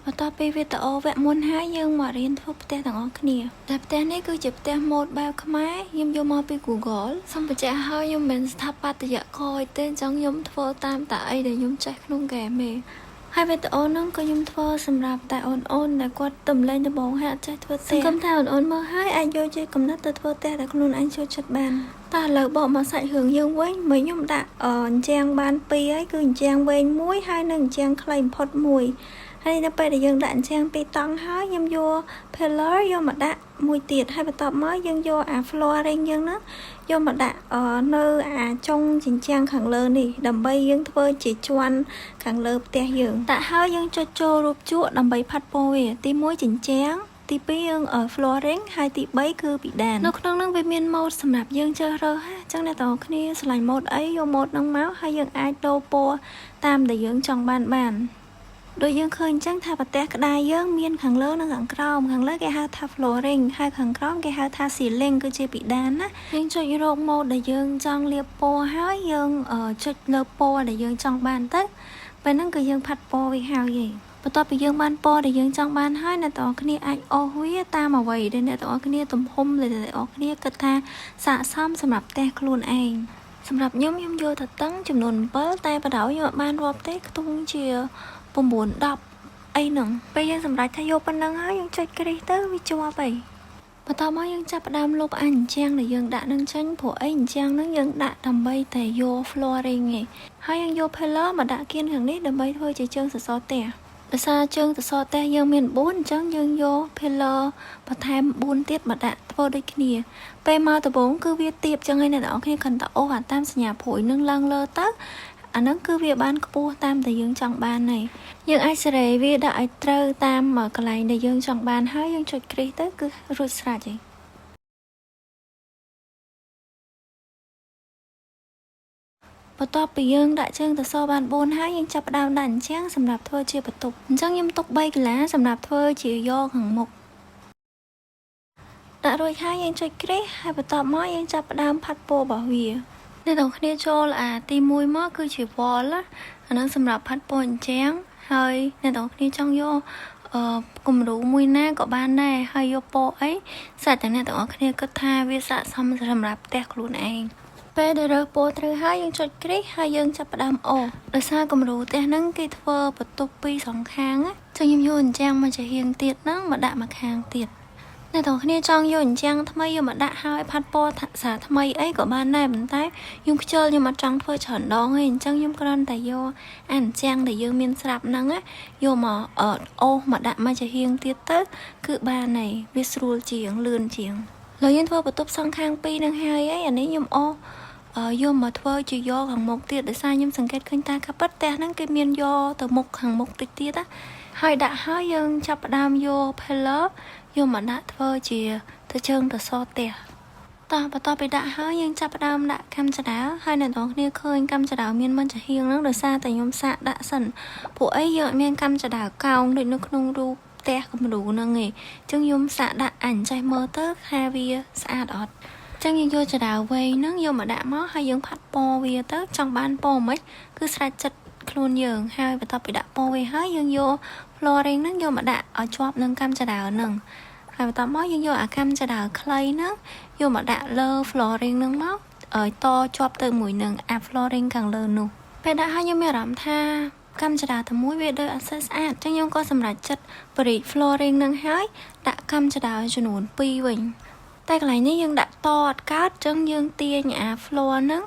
បន្ទាប់ពីវីដេអូវគ្គមុនហើយយើងមករៀនធ្វើផ្ទះទាំងអស់គ្នាតែផ្ទះនេះគឺជាផ្ទះម៉ូដបែបខ្មែរខ្ញុំយកមកពី Google សូមបញ្ជាក់ឲ្យខ្ញុំមិនស្ថាបត្យករទេអញ្ចឹងខ្ញុំធ្វើតាមតែអីដែលខ្ញុំចេះក្នុងហ្គេមទេហើយវីដេអូហ្នឹងក៏ខ្ញុំធ្វើសម្រាប់តែអូនដែលគាត់ទំលែងដំបងហើយអត់ចេះធ្វើទេសង្ឃឹមថាអូនមើលហើយអាចយកជាកំណត់ទៅធ្វើផ្ទះដែលខ្លួនឯងចូលចិត្តបានតើឥឡូវបកមកសាច់រឿងយើងវិញមើលខ្ញុំដាក់អញ្ចាំងបាន2ហើយគឺអញ្ចាំងវែង1ហើយនិងអញ្ចាំងខ្លីបំផុត1ហើយនៅពេលដែលយើងដាក់អញ្ចាំង2តង់ហើយខ្ញុំយក pillar យកមកដាក់មួយទៀតហើយបន្ទាប់មកយើងយកអា flooring យើងហ្នឹងយកមកដាក់នៅអាចុងជញ្ជាំងខាងលើនេះដើម្បីយើងធ្វើជាជាន់ខាងលើផ្ទះយើងដាក់ហើយយើងចុចចូលរូបជក់ដើម្បីផាត់ពណ៌វាទី1ជញ្ជាំងទី2យើងflooring ហើយទី3គឺពីដាននៅក្នុងហ្នឹងវាមាន mode សម្រាប់យើងជ្រើសរើសអញ្ចឹងអ្នកទាំងអស់គ្នាឆ្លាញ់ mode អីយក mode ហ្នឹងមកហើយយើងអាចដូរពណ៌តាមដែលយើងចង់បានដូចយើងឃើញអញ្ចឹងថាប្រទេសក្តារយើងមានខាងលើនិងខាងក្រោមខាងលើគេហៅថា flooring ហើយខាងក្រោមគេហៅថា ceiling គឺជាពីដានណាយើងចុចរក mode ដែលយើងចង់លាបពណ៌ហើយយើងចុចលើពណ៌ដែលយើងចង់បានទៅពេលហ្នឹងគឺយើងផាត់ពណ៌វាហើយបន្ទាប់ពីយើងបានពណ៌ដែលយើងចង់បានហើយអ្នកទាំងអស់គ្នាអាចអូសវាតាមអ្វីដែលអ្នកទាំងអស់គ្នាទំហំដែលអ្នកទាំងអស់គ្នាគិតថាស័ក្តិសមសម្រាប់ផ្ទះខ្លួនឯងសម្រាប់ខ្ញុំយកទៅតឹងចំនួន7តែបដៅខ្ញុំអត់បានរាប់ទេខ្ទង់ជា9 10អីហ្នឹងពេលយើងសម្រេចថាយកប៉ុណ្ណឹងហើយយើងចុចគ្រីសទៅវាជាប់ហើយបន្ទាប់មកយើងចាប់ផ្ដើមលុបអញ្ចាំងដែលយើងដាក់នឹងចេញព្រោះអីអញ្ចាំងហ្នឹងយើងដាក់ដើម្បីតែយក flooring ឯងហើយយើងយក pillar មកដាក់គៀនខាងនេះដើម្បីធ្វើជាជើងសសរផ្ទះដោយសារជើងសសរផ្ទះយើងមាន4អញ្ចឹងយើងយក pillar បន្ថែម4ទៀតមកដាក់ធ្វើដូចគ្នាពេលមកដំបូងគឺវាទាបអញ្ចឹងហើយអ្នកនរគ្នាគ្រាន់តែអូសតាមសញ្ញាព្រួយនឹងឡើងលើទៅអាហ្នឹងគឺវាបានខ្ពស់តាមដែលយើងចង់បានហើយយើងអាចសេរីវាដាក់ឲ្យត្រូវតាមកន្លែងដែលយើងចង់បានហើយយើងចុចគ្រីសទៅគឺរួចស្រេចហើយបន្ទាប់ពីយើងដាក់ជើងសសរបាន4ហើយយើងចាប់ផ្ដើមដាក់អញ្ចាំងសម្រាប់ធ្វើជាបន្ទប់អញ្ចឹងខ្ញុំទុក3កន្លះសម្រាប់ធ្វើជាយកខាងមុខដាក់រួចហើយយើងចុចគ្រីសហើយបន្ទាប់មកយើងចាប់ផ្ដើមផាត់ពណ៌របស់វាអ្នកទាំងគ្នាចូលទី1មកគឺជា wall អាហ្នឹងសម្រាប់ផាត់ពណ៌អញ្ចឹងហើយអ្នកទាំងគ្នាចង់យកគំរូមួយណាក៏បានដែរហើយយកពណ៌អីសាច់តែអ្នកទាំងអស់គ្នាគិតថាវាស័ក្តិសមសម្រាប់ផ្ទះខ្លួនឯងពេលដែលរើសពណ៌ត្រូវហើយយើងចុចគ្រីសហើយយើងចាប់ផ្ដើមអូសដោយសារគំរូផ្ទះហ្នឹងគេធ្វើបន្ទប់ពីរសងខាងណាចឹងខ្ញុំយកអញ្ចឹងមកជាហៀងទៀតហ្នឹងមកដាក់មកខាងទៀតអ្នកទាំងគ្នាចង់យកអញ្ចឹងថ្មីយកមកដាក់ហើយផាត់ពណ៌សាថ្មីអីក៏បានដែរប៉ុន្តែខ្ញុំខ្ជិលខ្ញុំអត់ចង់ធ្វើច្រើនដងទេអញ្ចឹងខ្ញុំគ្រាន់តែយកអញ្ចឹងដែលយើងមានស្រាប់ហ្នឹងយកមកអូសមកដាក់មកជាហៀងទៀតទៅគឺបានហើយវាស្រួលជាងលឿនជាងឥឡូវយើងធ្វើបន្ទប់សងខាង2នឹងហើយអានេះខ្ញុំអូសយកមកធ្វើជាយកខាងមុខទៀតដោយសារខ្ញុំសង្កេតឃើញតាកាពិតផ្ទះហ្នឹងគេមានយកទៅមុខខាងមុខតិចទៀតហើយដាក់ហើយយើងចាប់ផ្ដើមយក pillar យកមកដាក់ធ្វើជាទៅជើងទៅសផ្ទះបន្ទាប់ពីដាក់ហើយយើងចាប់ផ្ដើមដាក់កាំចដាវហើយអ្នកនរគ្នាឃើញកាំចដាវមានមិនចាហៀងហ្នឹងដោយសារតែខ្ញុំសាកដាក់សិនពួកអីយើងអត់មានកាំចដាវកោងដូចនៅក្នុងរូបផ្ទះគំរូហ្នឹងឯងអញ្ចឹងខ្ញុំសាកដាក់អញចេះមើលទៅថាវាស្អាតអត់អញ្ចឹងយើងយកចដាវវែងហ្នឹងយកមកដាក់មកហើយយើងផាត់ពណ៌វាទៅចង់បានពណ៌មិនគឺស្រេចចិត្តខ្លួនយើងហើយបន្ទាប់ពីដាក់ពណ៌វាហើយយើងយក flooring ហ្នឹងយកមកដាក់ឲ្យជាប់នឹងកាំចដាវហ្នឹងហើយបន្ទាប់មកយើងយកអាកាំចដាវខ្លីហ្នឹងយកមកដាក់លើ flooring ហ្នឹងមកឲ្យតជាប់ទៅមួយនឹងអា flooring ខាងលើនោះពេលដាក់ហើយខ្ញុំមានអារម្មណ៍ថាកាំចដាវតែមួយវាដូចអត់សូវស្អាតអញ្ចឹងខ្ញុំក៏សម្រេចចិត្តបរិច flooring ហ្នឹងហើយដាក់កាំចដាវចំនួន2វិញតែកន្លែងនេះយើងដាក់តអត់កើតអញ្ចឹងយើងទាញអា floor ហ្នឹង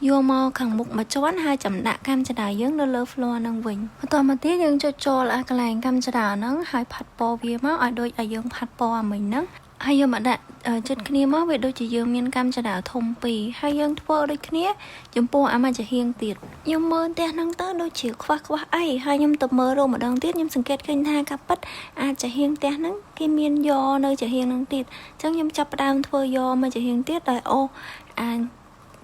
យកមកខាងមុខមួយជាន់ហើយចាំដាក់កាំចដាវយើងនៅលើ floor ហ្នឹងវិញបន្តមកទៀតយើងចុចចូលកន្លែងកាំចដាវហ្នឹងហើយផាត់ពណ៌វាមកឲ្យដូចឲ្យយើងផាត់ពណ៌អាមិញហ្នឹងហើយយកមកដាក់ចិត្តគ្នាមកវាដូចជាយើងមានកាំចដាវធំ2ហើយយើងធ្វើដូចគ្នាចំពោះអាមកចាហៀងទៀតខ្ញុំមើលផ្ទះហ្នឹងទៅដូចជាខ្វះអីហើយខ្ញុំទៅមើលរោម្ដងទៀតខ្ញុំសង្កេតឃើញថាកាពិតអាចចាហៀងផ្ទះហ្នឹងគេមានយកនៅចាហៀងហ្នឹងទៀតអញ្ចឹងខ្ញុំចាប់ផ្ដើមធ្វើយកមកចាហៀងទៀតដោយអូអា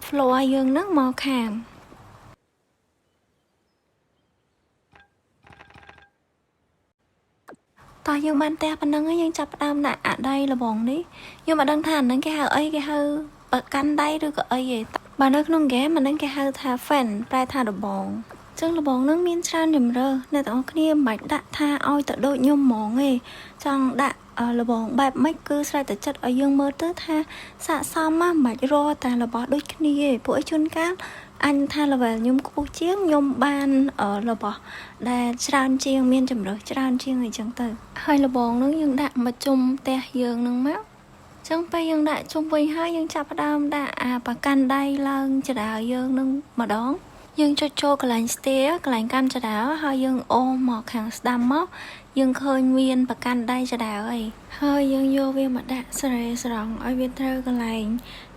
floor យើងហ្នឹងមកខាងតោះយើងបានផ្ទះប៉ុណ្ណឹងហើយយើងចាប់ផ្ដើមដាក់អាដៃលបងនេះខ្ញុំអត់ដឹងថាអាហ្នឹងគេហៅអីគេហៅកាន់ដៃឬក៏អីទេបើនៅក្នុងហ្គេមអាហ្នឹងគេហៅថា fan ប្រែថាលបង ចឹងលបងនឹងមានច្រើនជំរើសអ្នកទាំងអស់គ្នាមិនបាច់ដាក់ថាឲ្យទៅដូចខ្ញុំហ្មងទេចង់ដាក់លបងបែបម៉េចគឺស្រេចតែចិត្តឲ្យយើងមើលទៅថាស័ក្តិសមមិនបាច់រកតែរបស់ដូចគ្នាទេពួកឯជួនកាលអញថា level ខ្ញុំខ្ពស់ជាងខ្ញុំបានរបស់ដែលច្រើនជាងមានជំរើសច្រើនជាងអីចឹងទៅហើយលបងនឹងយើងដាក់មកជុំផ្ទះយើងនឹងមកចឹងពេលយើងដាក់ជុំវិញហើយយើងចាប់ផ្ដើមដាក់ប្រកាន់ដៃឡើងចរាវយើងនឹងម្ដងយើងចុចចូលកន្លែង steer កន្លែងកាន់ចរាវហើយយើងអូសមកខាងស្ដាំមកយើងឃើញមានប្រកាន់ដៃចរាវហើយយើងយកវាមកដាក់ស្រែស្រង់ឲ្យវាត្រូវកន្លែង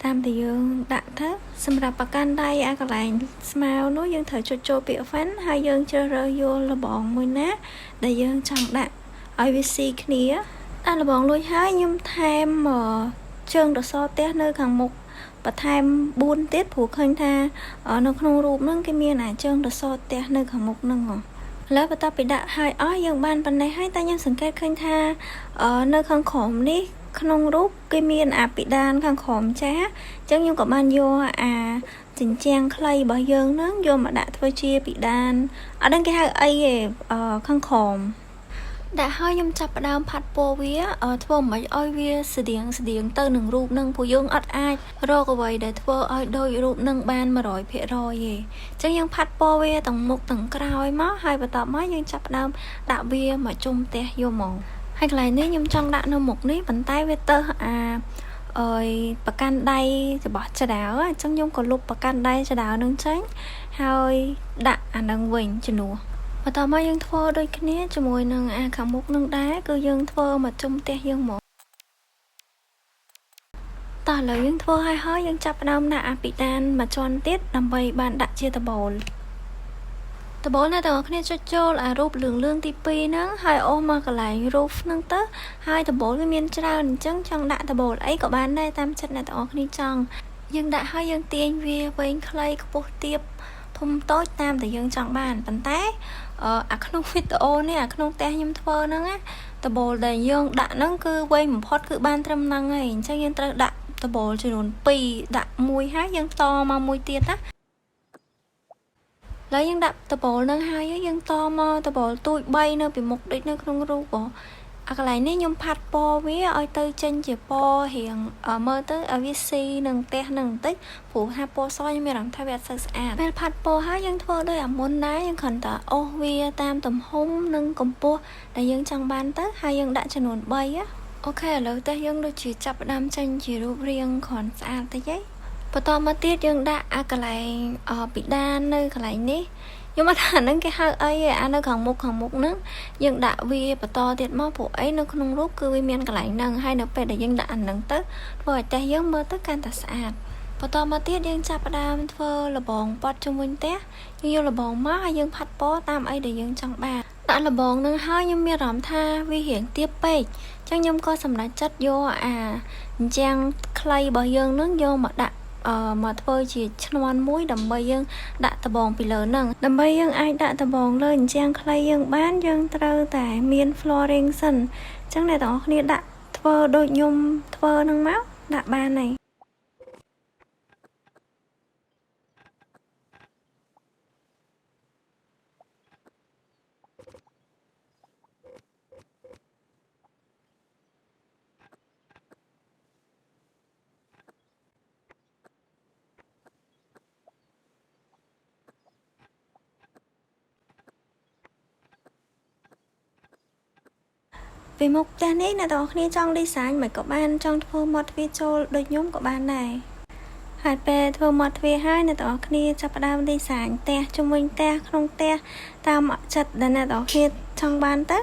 តាមដែលយើងដាក់ទៅសម្រាប់ប្រកាន់ដៃកន្លែងស្មៅនោះយើងត្រូវចុចចូលពាក្យ fan ហើយយើងជ្រើសរើសយកលបងមួយណាដែលយើងចង់ដាក់ឲ្យវាស៊ីគ្នាដាក់លបងលួចហើយខ្ញុំថែមជើងដសផ្ទះនៅខាងមុខបន្ថែម4ទៀតព្រោះឃើញថានៅក្នុងរូបហ្នឹងគេមានជើងដសផ្ទះនៅខាងមុខហ្នឹងឥឡូវបន្ទាប់ពីដាក់ហើយអស់យើងបានប៉ុណ្ណេះហើយតែខ្ញុំសង្កេតឃើញថានៅខាងក្រោមនេះក្នុងរូបគេមានពិដានខាងក្រោមចាស់អញ្ចឹងខ្ញុំក៏បានយកជញ្ជាំងខ្លីរបស់យើងហ្នឹងយកមកដាក់ធ្វើជាពិដានអត់ដឹងគេហៅអីទេខាងក្រោមដាក់ហើយខ្ញុំចាប់ផ្ដើមផាត់ពណ៌វាធ្វើមិនឲ្យវាស្តៀងទៅនឹងរូបនឹងព្រោះយើងអត់អាចរកអ្វីដែលធ្វើឲ្យដូចរូបនឹងបាន 100% ទេអញ្ចឹងយើងផាត់ពណ៌វាទាំងមុខទាំងក្រោយមកហើយបន្ទាប់មកយើងចាប់ផ្ដើមដាក់វាមកជុំផ្ទះយកមកហើយកន្លែងនេះខ្ញុំចង់ដាក់នៅមុខនេះប៉ុន្តែវាទៅប្រកាន់ដៃរបស់ចដាវអញ្ចឹងខ្ញុំក៏លុបប្រកាន់ដៃចដាវនឹងចេញហើយដាក់អានឹងវិញជំនួសបន្ទាប់មកយើងធ្វើដូចគ្នាជាមួយនឹងខាងមុខនឹងដែរគឺយើងធ្វើមកជុំផ្ទះយើងមកតោះឥឡូវយើងធ្វើហើយយើងចាប់ផ្ដើមដាក់ពិដានមួយជាន់ទៀតដើម្បីបានដាក់ជាដបូលអ្នកទាំងអស់គ្នាចុចចូលរូបលឿងទី2ហ្នឹងហើយអូសមកកន្លែងរូបហ្នឹងទៅហើយដបូលវាមានច្រើនអញ្ចឹងចង់ដាក់ដបូលអីក៏បានដែរតាមចិត្តអ្នកទាំងអស់គ្នាចង់យើងដាក់ហើយយើងទាញវាវែងខ្លីខ្ពស់ទាបធំតូចតាមតែយើងចង់បានប៉ុន្តែក្នុងវីដេអូនេះក្នុងផ្ទះខ្ញុំធ្វើហ្នឹងដបូលដែលយើងដាក់ហ្នឹងគឺវែងបំផុតគឺបានត្រឹមហ្នឹងហើយអញ្ចឹងយើងត្រូវដាក់ដបូលចំនួន2ដាក់មួយហើយយើងតមកមួយទៀតណាឡើយយើងដាក់ដបូលហ្នឹងហើយយើងតមកដបូលទូច3នៅពីមុខដូចនៅក្នុងរូបកន្លែងនេះខ្ញុំផាត់ពណ៌វាឲ្យទៅចេញជាពណ៌រៀងមើលទៅឲ្យវាស៊ីនឹងផ្ទះនឹងបន្តិចព្រោះថាពណ៌សខ្ញុំមានអារម្មណ៍ថាវាអត់សូវស្អាតពេលផាត់ពណ៌ហើយយើងធ្វើដោយអាមុនដែរយើងគ្រាន់តែអូសវាតាមទំហំនិងកម្ពស់ដែលយើងចង់បានទៅហើយយើងដាក់ចំនួន3អូខេឥឡូវផ្ទះយើងដូចជាចាប់ផ្ដើមចេញជារូបរាងគ្រាន់ស្អាតតិចបន្តមកទៀតយើងដាក់កន្លែងពិដាននៅកន្លែងនេះខ្ញុំអត់ថាហ្នឹងគេហៅអីនៅខាងមុខហ្នឹងយើងដាក់វាបន្តទៀតមកព្រោះអីនៅក្នុងរូបគឺវាមានកន្លែងហ្នឹងហើយនៅពេលដែលយើងដាក់អាហ្នឹងទៅធ្វើឲ្យផ្ទះយើងមើលទៅកាន់តែស្អាតបន្តមកទៀតយើងចាប់ផ្ដើមធ្វើលបងប៉ាត់ជុំវិញផ្ទះយើងយកលបងមកហើយយើងផាត់ពណ៌តាមអីដែលយើងចង់បានដាក់លបងហ្នឹងហើយខ្ញុំមានអារម្មណ៍ថាវារៀងទាបពេកអញ្ចឹងខ្ញុំក៏សម្រេចចិត្តយកអញ្ចាំងខ្លីរបស់យើងហ្នឹងយកមកដាក់មកធ្វើជាឈ្នាន់មួយដើម្បីយើងដាក់ដបងពីលើហ្នឹងដើម្បីយើងអាចដាក់ដបងលើអញ្ចឹងខ្លីយើងបានយើងត្រូវតែមាន flooring សិនអញ្ចឹងអ្នកទាំងអស់គ្នាដាក់ធ្វើដូចខ្ញុំធ្វើហ្នឹងមកដាក់បានហើយពីមុខផ្ទះនេះអ្នកទាំងអស់គ្នាចង់ design មិនក៏បានចង់ធ្វើម៉ូដទ្វារចូលដូចខ្ញុំក៏បានដែរហើយពេលធ្វើម៉ូដទ្វារហើយអ្នកទាំងអស់គ្នាចាប់ផ្ដើម design ផ្ទះជុំវិញផ្ទះក្នុងផ្ទះតាមចិត្តដែលអ្នកទាំងអស់គ្នាចង់បានទៅ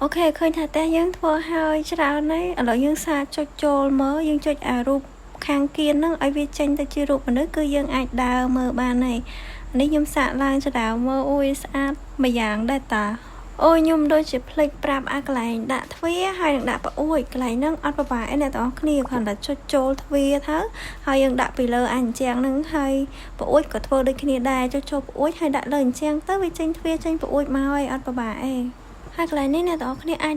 អូខេឃើញថាតែយើងធ្វើហើយច្រើនហើយឥឡូវយើងសាចុចចូលមើលយើងចុចអារូបខាងគៀនហ្នឹងឲ្យវាចេញទៅជារូបមនុស្សគឺយើងអាចដើរមើលបានហើយនេះខ្ញុំសាកឡើងចដើរមើលអូយស្អាតម្យ៉ាងដែរតាអូយខ្ញុំដូចជាភ្លេចប្រាប់អាកន្លែងដាក់ទ្វារហើយនឹងដាក់ប្អួយកន្លែងហ្នឹងអត់ពិបាកឯអ្នកទាំងអស់គ្នាគ្រាន់តែចុចចូលទ្វារទៅហើយយើងដាក់ពីលើអញ្ចឹងហ្នឹងហើយប្អួយក៏ធ្វើដូចគ្នាដែរចុចចូលប្អួយហើយដាក់លើអញ្ចឹងទៅវាចេញទ្វារចេញប្អួយមកហើយអត់ពិបាកឯងហើយកន្លែងនេះអ្នកទាំងអស់គ្នាអាច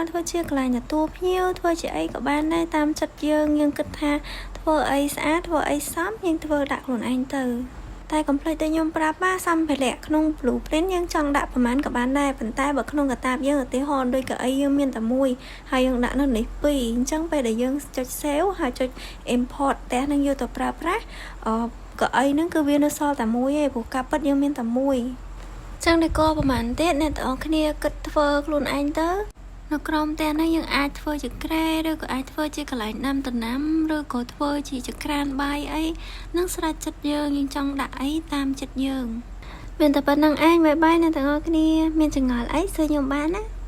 ធ្វើជាកន្លែងទទួលភ្ញៀវធ្វើជាអីក៏បានដែរតាមចិត្តយើងគិតថាធ្វើអីស្អាតធ្វើអីសមយើងធ្វើដាក់ខ្លួនឯងទៅតែកុំភ្លេចតែខ្ញុំប្រាប់ថាសម្ភារៈក្នុង blueprint យើងចង់ដាក់ប្រហែលក៏បានដែរប៉ុន្តែបើក្នុងកាតាបយើងឧទាហរណ៍ដូចកៅអីយើងមានតែមួយហើយយើងដាក់នៅនេះពីរអញ្ចឹងពេលដែលយើងចុច save ហើយចុច import ផ្ទះនឹងយកទៅប្រើប្រាស់កៅអីហ្នឹងគឺវានៅសល់តែមួយឯងព្រោះការពិតយើងមានតែមួយចឹងតែក៏ប្រហែលទៀតអ្នកទាំងអស់គ្នាគិតធ្វើខ្លួនឯងទៅនៅក្រោមផ្ទះនេះយើងអាចធ្វើជាក្រែឬក៏អាចធ្វើជាកន្លែងដាំដំណាំឬក៏ធ្វើជាចក្រានបាយអីនឹងស្រេចចិត្តយើងចង់ដាក់អីតាមចិត្តយើងមានតែប៉ុណ្្នឹងឯងបាយអ្នកទាំងអស់គ្នាមានចង្អល់អីសួរខ្ញុំបានណា